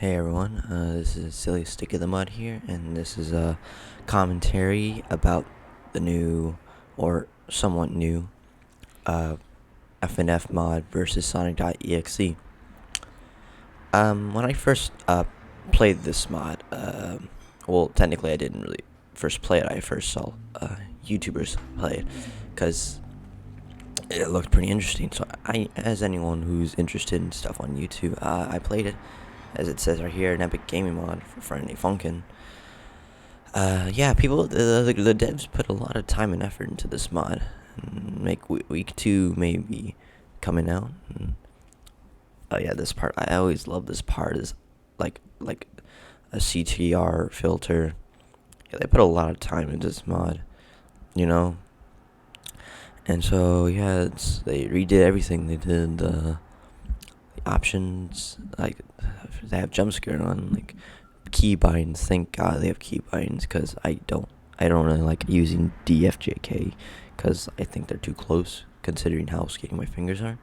Hey everyone, this is Silly Stick of the Mud here, and this is a commentary about the new, or somewhat new, uh, FNF mod versus Sonic.exe. When I first played this mod, well, technically I didn't really first play it. I first saw YouTubers play it because it looked pretty interesting. So as anyone who's interested in stuff on YouTube, I played it. As it says right here, an epic gaming mod for Friday Funkin'. Yeah, the devs put a lot of time and effort into this mod. Make week 2 maybe coming out. Oh yeah, this part, I always love this part, is like a CTR filter. Yeah, they put a lot of time into this mod, you know. And so yeah, they redid everything. They did the options, like they have jump scare on, like keybinds. Thank God they have keybinds, because I don't really like using DFJK, because I think they're too close considering how skinny my fingers are.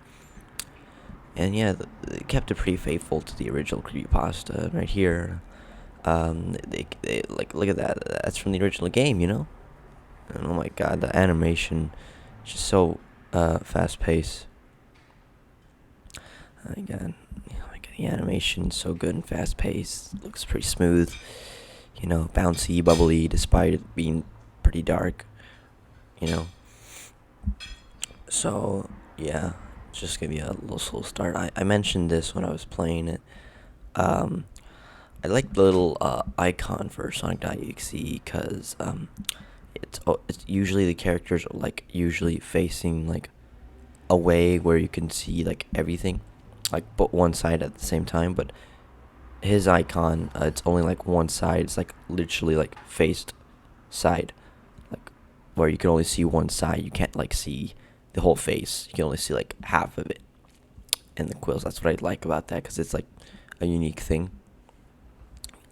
And yeah, they kept it pretty faithful to the original creepypasta right here. They like, look at that. That's from the original game, you know. And oh my God, the animation is just so fast paced. Again, the animation's so good and fast paced. Looks pretty smooth. You know, bouncy, bubbly, despite it being pretty dark. You know. So yeah, just give you a little slow start. I mentioned this when I was playing it. Um, I like the little icon for Sonic.exe, because it's usually the characters are like usually facing like away where you can see like everything, like but one side at the same time. But his icon, it's only like one side. It's like literally like faced side, like where you can only see one side. You can't like see the whole face. You can only see like half of it. And the quills, that's what I like about that, because it's like a unique thing.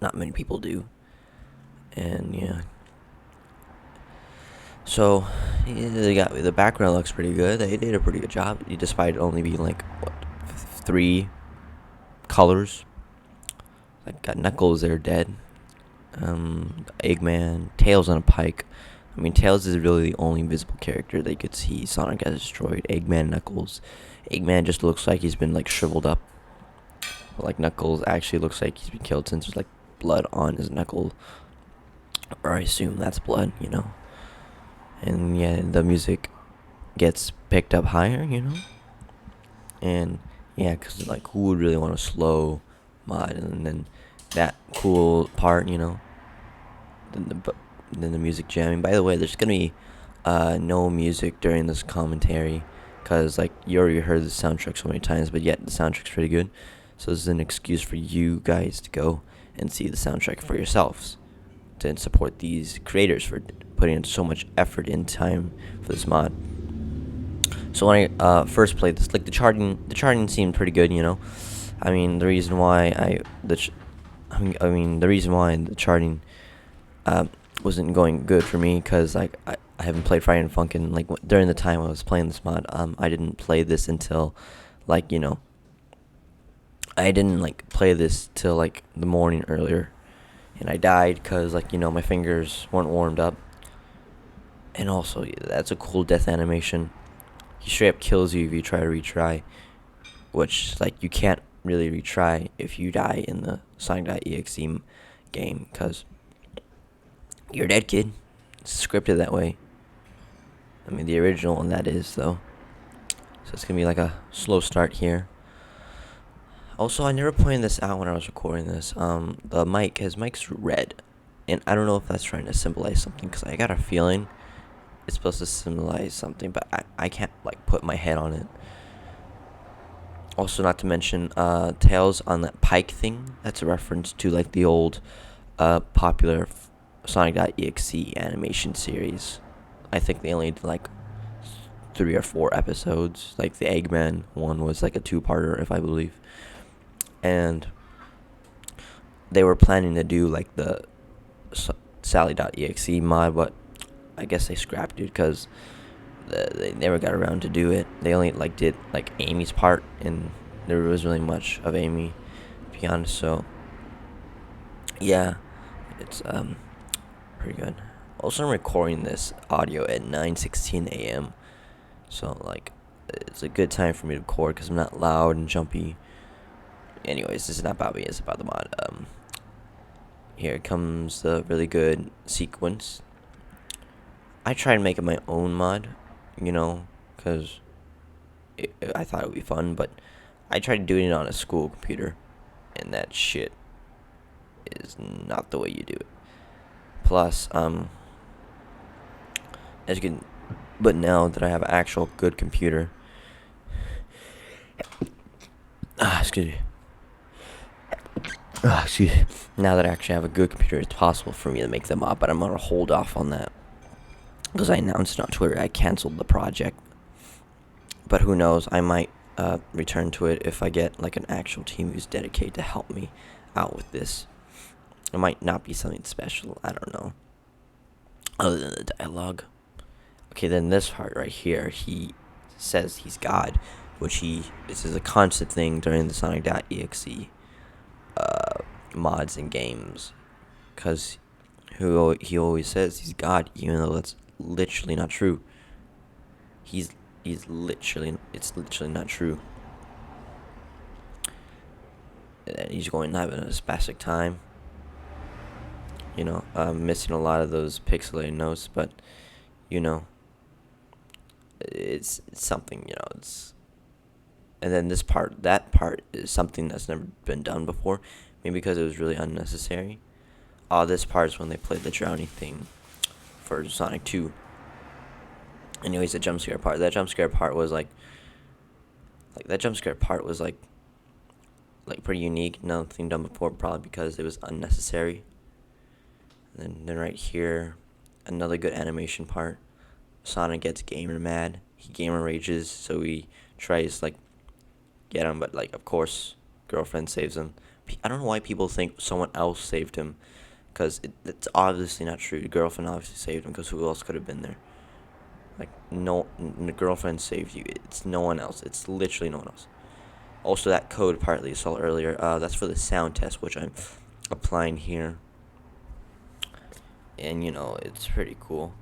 Not many people do. And yeah. So yeah, they got the background looks pretty good. They did a pretty good job, despite it only being like what, 3 colors. Like got Knuckles there dead. Eggman, Tails on a pike. I mean, Tails is really the only visible character that you could see Sonic has destroyed. Eggman, Knuckles. Eggman just looks like he's been like shriveled up. But like Knuckles actually looks like he's been killed, since there's like blood on his knuckle. Or I assume that's blood, you know. And yeah, the music gets picked up higher, you know. And yeah, because like who would really want a slow mod, and then that cool part, you know. Then the music jamming. By the way, there's gonna be no music during this commentary, because like you already heard the soundtrack so many times, but yet the soundtrack's pretty good. So this is an excuse for you guys to go and see the soundtrack for yourselves, to support these creators for putting in so much effort and time for this mod. So when I first played this, like the charting seemed pretty good, you know. I mean, the reason why the reason why the charting wasn't going good for me, because like I haven't played Friday and Funkin', like during the time I was playing this mod. I didn't play this until like, you know, I didn't like play this till like the morning earlier, and I died because like, you know, my fingers weren't warmed up. And also, yeah, that's a cool death animation. He straight up kills you if you try to retry, which like you can't really retry if you die in the Sonic.exe game, because you're dead, kid. It's scripted that way. I mean, the original one that is, though. So it's gonna be like a slow start here. Also, I never pointed this out when I was recording this. The mic, his mic's red, and I don't know if that's trying to symbolize something, because I got a feeling it's supposed to symbolize something, but I can't like put my head on it. Also, not to mention, Tails on that pike thing. That's a reference to like the old, popular Sonic.exe animation series. I think they only did like 3 or 4 episodes. Like the Eggman one was like a 2-parter, if I believe. And they were planning to do like the Sally.exe mod, but I guess they scrapped it because they never got around to do it. They only like did like Amy's part, and there was really much of Amy, to be honest. So Yeah, it's pretty good. Also, I'm recording this audio at 9:16 a.m. So like, it's a good time for me to record because I'm not loud and jumpy. Anyways, this is not about me. It's about the mod. Here comes the really good sequence. I tried making my own mod, you know, because I thought it would be fun, but I tried doing it on a school computer, and that shit is not the way you do it. Plus, as you can, but now that I have an actual good computer, excuse me, excuse me, now that I actually have a good computer, it's possible for me to make them up, but I'm gonna hold off on that because I announced on Twitter I canceled the project. But who knows? I might return to it if I get like an actual team who's dedicated to help me out with this. It might not be something special. I don't know. Other than the dialogue. Okay, then this part right here, he says he's God, which this is a constant thing during the Sonic.exe mods and games, because he always says he's God, even though that's literally not true. He's it's literally not true. And he's going having a spastic time. Missing a lot of those pixelated notes, but you know, it's something. It's and then that part is something that's never been done before, maybe because it was really unnecessary. This part is when they played the drowning thing for Sonic 2. Anyways, the jump scare part. That jump scare part was like pretty unique. Nothing done before, probably because it was unnecessary. And then right here, another good animation part. Sonic gets gamer mad. He gamer rages, so he tries like get him, but like of course, girlfriend saves him. I don't know why people think someone else saved him, because it's obviously not true. The girlfriend obviously saved him, because who else could have been there? Like no, the girlfriend saved you. It's no one else. It's literally no one else. Also, that code partly you saw earlier. That's for the sound test, which I'm applying here, and it's pretty cool.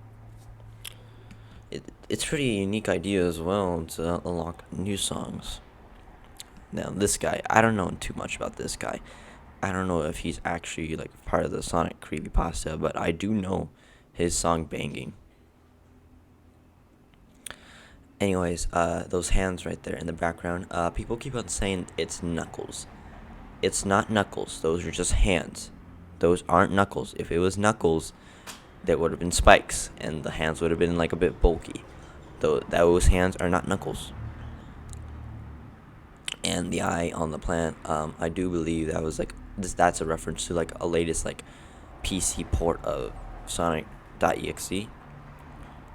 It's pretty unique idea as well to unlock new songs. Now this guy, I don't know too much about this guy. I don't know if he's actually like part of the Sonic creepypasta, but I do know his song "Banging." Anyways, those hands right there in the background. People keep on saying it's Knuckles. It's not Knuckles. Those are just hands. Those aren't Knuckles. If it was Knuckles, there would have been spikes, and the hands would have been like a bit bulky. Though those hands are not Knuckles. And the eye on the plant, I do believe that was like this. That's a reference to like a latest like PC port of Sonic.exe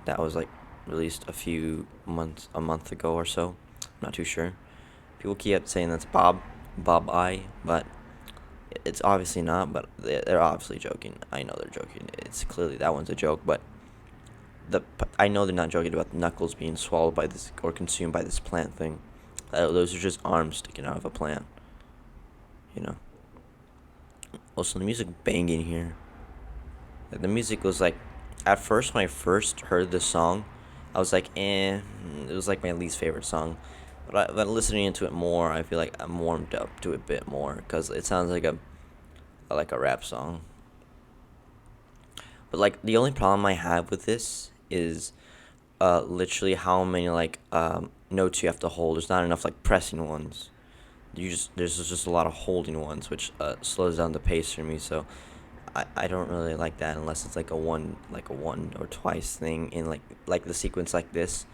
that was like released a month ago or so. I'm not too sure. People keep saying that's Bob Eye, but it's obviously not. But they're obviously joking. I know they're joking. It's clearly that one's a joke, but I know they're not joking about the Knuckles being swallowed by this or consumed by this plant thing. Those are just arms sticking out of a plant. You know. Also, the music banging here. Like, the music was like, at first when I first heard this song, I was like, eh. It was like my least favorite song. But listening to it more, I feel like I'm warmed up to it a bit more, because it sounds like a rap song. But like the only problem I have with this is literally how many like notes you have to hold. There's not enough like pressing ones. There's just a lot of holding ones, which slows down the pace for me. So I don't really like that unless it's like a one or twice thing in like the sequence like this.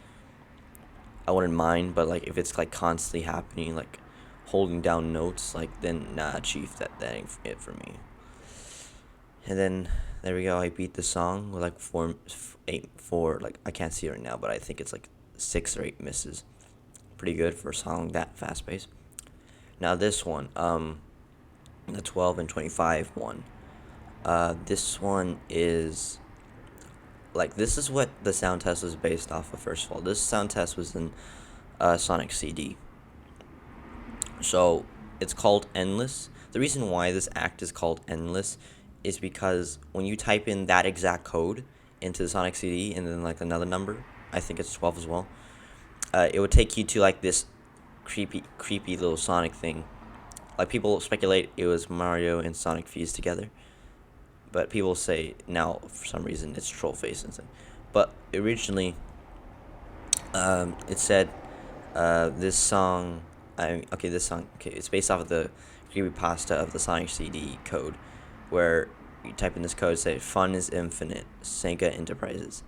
I wouldn't mind, but like if it's like constantly happening, like holding down notes, like then nah, chief, that ain't it for me. And then there we go. I beat the song with like four. Like I can't see it right now, but I think it's like 6 or 8 misses. Pretty good for a song that fast paced. Now this one, the 12 and 25 one. This one is like this is what the sound test was based off of. First of all, this sound test was in Sonic CD. So it's called Endless. The reason why this act is called endless is because when you type in that exact code into the Sonic CD and then like another number, I think it's 12 as well. It would take you to like this creepy little Sonic thing. Like people speculate it was Mario and Sonic fused together, but people say now for some reason it's Trollface and thing. But originally, it said this song. This song. Okay, it's based off of the creepypasta of the Sonic CD code, where you type in this code, say "Fun is infinite, Sega Enterprises,"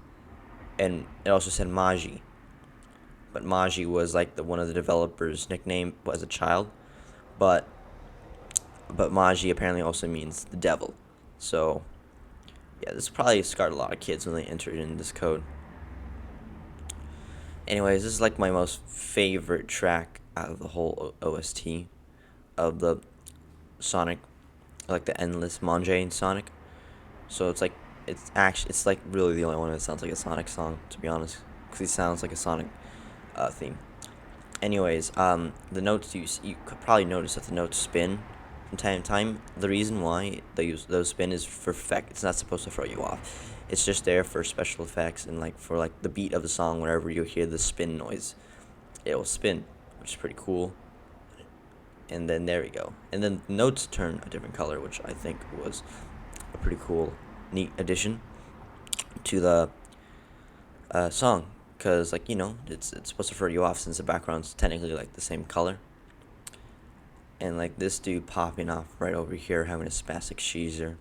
and it also said Maji. But Maji was like one of the developers' nickname as a child, but Maji apparently also means the devil. So yeah, this probably scarred a lot of kids when they entered in this code. Anyways, this is like my most favorite track out of the whole OST of the Sonic, like the endless Mangé Sonic. So it's like really the only one that sounds like a Sonic song, to be honest, because it sounds like a Sonic theme. Anyways, the notes you could probably notice that the notes spin from time to time. The reason why those spin is for effect. It's not supposed to throw you off. It's just there for special effects and like for like the beat of the song. Whenever you hear the spin noise, it'll spin, which is pretty cool. And then there we go. And then the notes turn a different color, which I think was a pretty cool, neat addition to the song. Because, like, it's supposed to throw you off since the background's technically, like, the same color. And, like, this dude popping off right over here having a spastic seizure.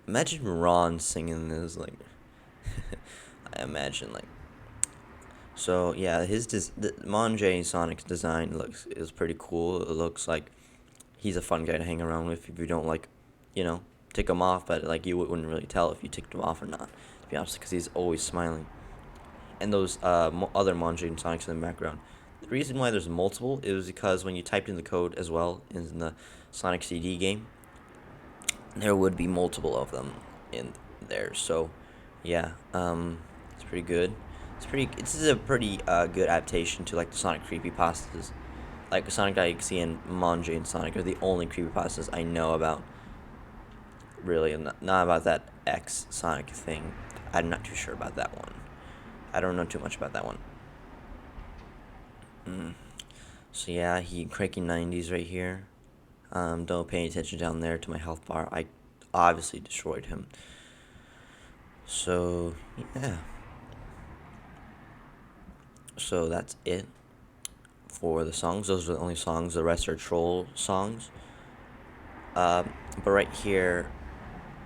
Imagine Ron singing this, like, I imagine, like. So, yeah, the Mangé Sonic's design is pretty cool. It looks like he's a fun guy to hang around with if you don't, like, tick him off. But, like, you wouldn't really tell if you ticked him off or not, to be honest, because he's always smiling. And those other Mangé Sonics in the background. The reason why there's multiple is because when you typed in the code as well in the Sonic CD game, there would be multiple of them in there. So, yeah, it's pretty good. This is a pretty good adaptation to like the Sonic creepypastas. Like Sonic IXC and Mangé and Sonic are the only creepypastas I know about. Really, and not about that X Sonic thing. I'm not too sure about that one. I don't know too much about that one. So yeah, he cranking 90s right here. Don't pay any attention down there to my health bar. I obviously destroyed him. So yeah. So that's it for the songs. Those are the only songs. The rest are troll songs. But right here,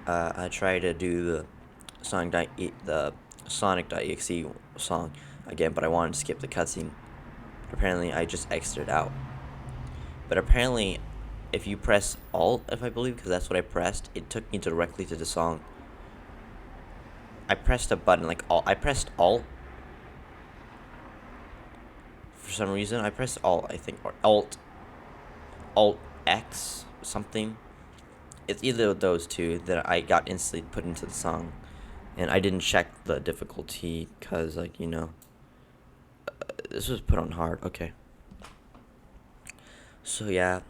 I try to do the Sonic.exe song again, but I wanted to skip the cutscene. But apparently, I just exited out. But apparently, if you press Alt, if I believe, because that's what I pressed, it took me directly to the song. I pressed a button, like Alt. I pressed Alt. For some reason, I pressed Alt, I think, or Alt X, something. It's either of those two that I got instantly put into the song. And I didn't check the difficulty, because, like, this was put on hard. Okay. So, yeah.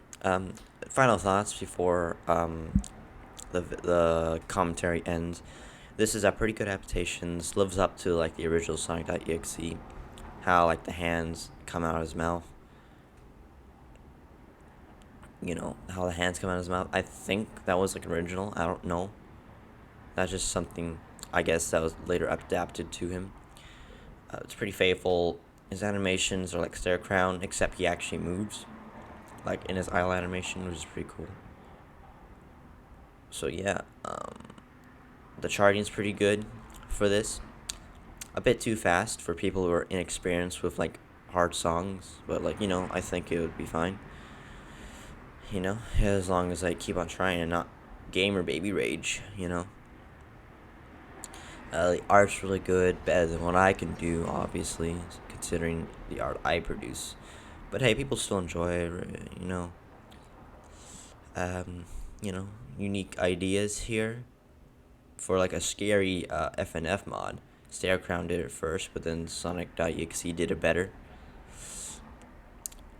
Final thoughts before the commentary ends. This is a pretty good adaptation. This lives up to like the original Sonic.exe, how like the hands come out of his mouth. How the hands come out of his mouth. I think that was like original. I don't know. That's just something I guess that was later adapted to him. It's pretty faithful. His animations are like Stare Crown, except he actually moves, like in his eyelash animation, which is pretty cool. So yeah, the charting's pretty good for this. A bit too fast for people who are inexperienced with like hard songs, but like I think it would be fine. As long as I keep on trying and not gamer baby rage. The art's really good, better than what I can do, obviously, considering the art I produce. But hey, people still enjoy it, unique ideas here for like a scary FNF mod. Starecrown did it first, but then Sonic.exe did it better.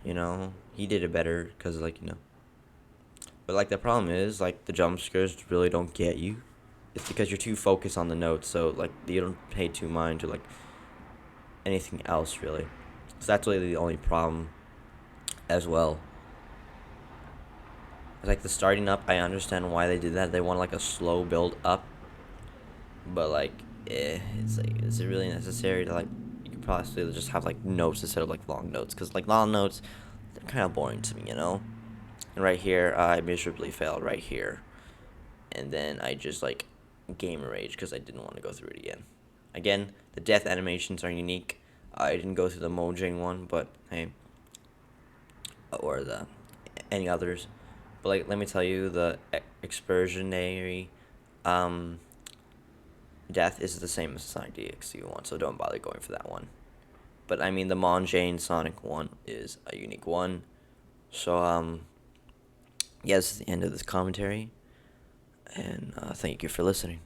He did it better because, like, But like the problem is like the jump scares really don't get you. It's because you're too focused on the notes, so like you don't pay too mind to like anything else really. So that's really the only problem as well. It's like the starting up, I understand why they did that. They want like a slow build up, but like, it's like, is it really necessary to like? You could probably just have like notes instead of like long notes, because like long notes, they're kind of boring to me, you know. And right here, I miserably failed right here, and then I just like game rage because I didn't want to go through it again. Again, the death animations are unique. I didn't go through the Mojang one, but hey, or the any others. But like, let me tell you, the excursionary um, death is the same as the Sonic DXC one, so don't bother going for that one. But I mean, the Mojang Sonic one is a unique one. So yeah, this is the end of this commentary, and thank you for listening.